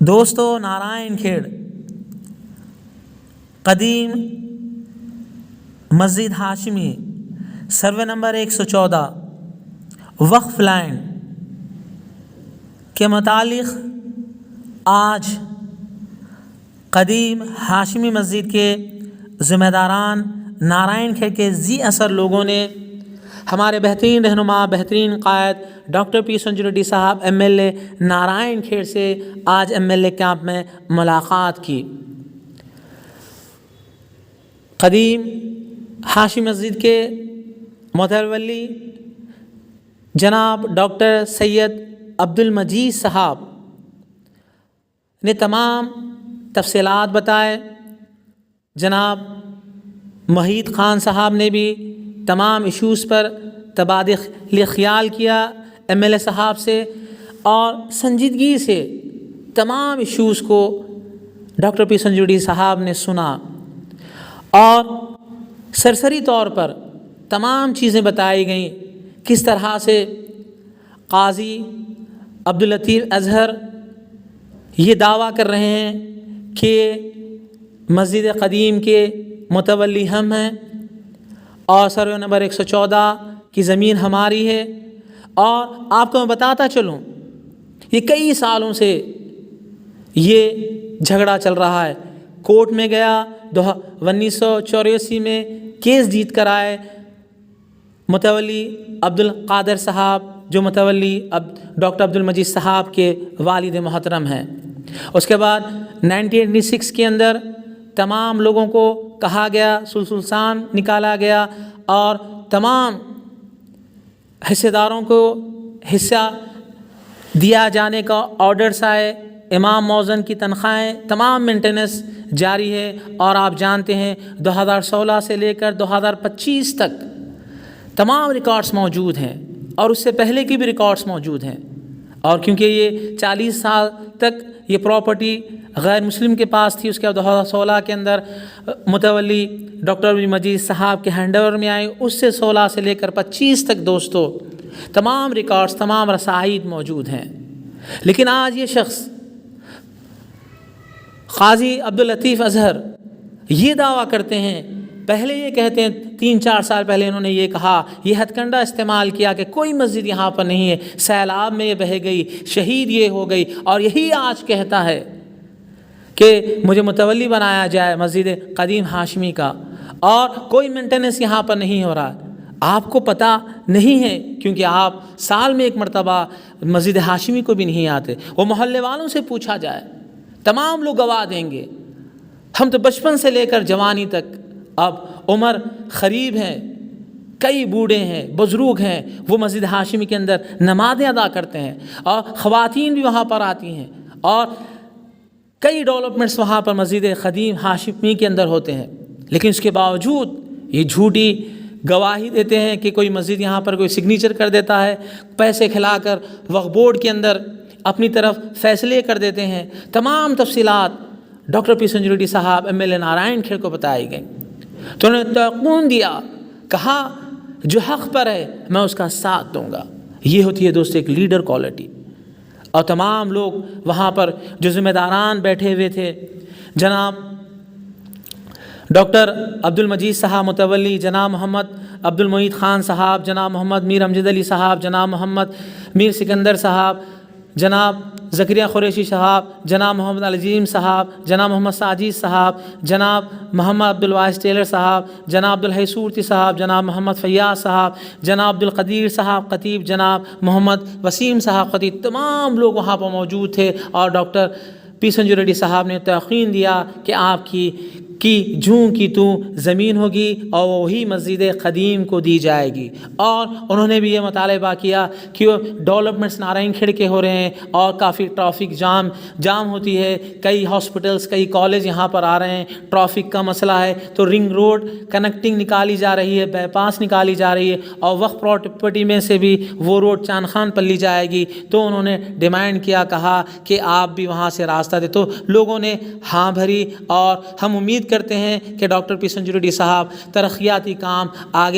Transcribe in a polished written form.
دوستو، نارائن کھیڑ قدیم مسجد Hashmi survey number 114 وقف لائن کے متعلق آج قدیم ہاشمی مسجد کے ذمہ داران نارائن کھیڑ کے ذی اثر لوگوں نے ہمارے بہترین رہنما، بہترین قائد ڈاکٹر پی سنجو ریڈی صاحب MLA نارائن کھیڑ سے آج MLA کیمپ میں ملاقات کی۔ قدیم ہاشمی مسجد کے متولی جناب ڈاکٹر سید عبدالمجید صاحب نے تمام تفصیلات بتائے۔ جناب محیط خان صاحب نے بھی تمام ایشوز پر تبادلہ خیال کیا MLA صاحب سے، اور سنجیدگی سے تمام ایشوز کو ڈاکٹر پی سنجو ریڈی صاحب نے سنا، اور سرسری طور پر تمام چیزیں بتائی گئیں۔ کس طرح سے قاضی عبداللطیف اظہر یہ دعویٰ کر رہے ہیں کہ مسجد قدیم کے متولی ہم ہیں، اور سروے نمبر 114 کی زمین ہماری ہے۔ اور آپ کو میں بتاتا چلوں، یہ کئی سالوں سے یہ جھگڑا چل رہا ہے۔ کورٹ میں گیا، 1984 میں کیس جیت کر آئے متولی عبدالقادر صاحب، جو متولی ڈاکٹر عبدالمجید صاحب کے والد محترم ہیں۔ اس کے بعد 1986 کے اندر تمام لوگوں کو کہا گیا، سلسان نکالا گیا، اور تمام حصے داروں کو حصہ دیا جانے کا آرڈرز آئے۔ امام موزن کی تنخواہیں تمام مینٹیننس جاری ہے، اور آپ جانتے ہیں 2016 سے لے کر 2025 تک تمام ریکارڈز موجود ہیں، اور اس سے پہلے کی بھی ریکارڈز موجود ہیں۔ اور کیونکہ یہ 40 سال تک یہ پراپرٹی غیر مسلم کے پاس تھی، اس کے بعد 2016 کے اندر متولی ڈاکٹر عبدالمجید صاحب کے ہینڈ اوور میں آئی۔ اس سے 16 سے لے کر 25 تک دوستو تمام ریکارڈز، تمام رسائد موجود ہیں۔ لیکن آج یہ شخص قاضی عبداللطیف اظہر یہ دعویٰ کرتے ہیں، پہلے یہ کہتے ہیں 3-4 سال پہلے انہوں نے یہ کہا، یہ ہتھ کنڈا استعمال کیا کہ کوئی مسجد یہاں پر نہیں ہے، سیلاب میں یہ بہہ گئی، شہید یہ ہو گئی، اور یہی آج کہتا ہے کہ مجھے متولی بنایا جائے مسجد قدیم ہاشمی کا، اور کوئی مینٹیننس یہاں پر نہیں ہو رہا۔ آپ کو پتہ نہیں ہے، کیونکہ آپ سال میں ایک مرتبہ مسجد ہاشمی کو بھی نہیں آتے۔ وہ محلے والوں سے پوچھا جائے، تمام لوگ گواہ دیں گے۔ ہم تو بچپن سے لے کر جوانی تک، اب عمر قریب ہیں، کئی بوڑھے ہیں، بزرگ ہیں، وہ مسجد ہاشمی کے اندر نمازیں ادا کرتے ہیں، اور خواتین بھی وہاں پر آتی ہیں، اور کئی ڈیولپمنٹس وہاں پر مسجد قدیم ہاشمی کے اندر ہوتے ہیں۔ لیکن اس کے باوجود یہ جھوٹی گواہی دیتے ہیں کہ کوئی مسجد یہاں پر کوئی سگنیچر کر دیتا ہے، پیسے کھلا کر وقف بورڈ کے اندر اپنی طرف فیصلے کر دیتے ہیں۔ تمام تفصیلات ڈاکٹر پی سنجو ریڈی صاحب MLA نارائن کھیڑ کو بتائی گئیں، تو انہوں نے تیقن دیا، کہا جو حق پر ہے میں اس کا ساتھ دوں گا۔ یہ ہوتی ہے دوست ایک لیڈر کوالٹی۔ اور تمام لوگ وہاں پر جو ذمہ داران بیٹھے ہوئے تھے، جناب ڈاکٹر عبدالمجید صاحب متولی، جناب محمد عبدالمحیط خان صاحب، جناب محمد میر امجد علی صاحب، جناب محمد میر سکندر صاحب، جناب زکریا قریشی صاحب، جناب محمد العظیم صاحب، جناب محمد ساجد صاحب، جناب محمد عبدالواحد ٹیلر صاحب، جناب عبدالحی صورتی صاحب، جناب محمد فیاض صاحب، جناب عبدالقدیر صاحب خطیب، جناب محمد وسیم صاحب خطیب، تمام لوگ وہاں پر موجود تھے۔ اور ڈاکٹر پی سنجو ریڈی صاحب نے یقین دیا کہ آپ کی جوں کی تو زمین ہوگی، اور وہی مسجد قدیم کو دی جائے گی۔ اور انہوں نے بھی یہ مطالبہ کیا کہ ڈیولپمنٹس نارائن کھیڑ کے ہو رہے ہیں، اور کافی ٹریفک جام ہوتی ہے، کئی ہاسپٹلس، کئی کالج یہاں پر آ رہے ہیں، ٹریفک کا مسئلہ ہے، تو رنگ روڈ کنیکٹنگ نکالی جا رہی ہے، بائی پاس نکالی جا رہی ہے، اور وقف پراپرٹی میں سے بھی وہ روڈ چاند خان پر لی جائے گی۔ تو انہوں نے ڈیمانڈ کیا، کہا کہ آپ بھی وہاں سے راستہ دے، تو لوگوں نے ہاں بھری، اور ہم امید کرتے ہیں کہ ڈاکٹر پی سنجو ریڈی صاحب ترقیاتی کام آگے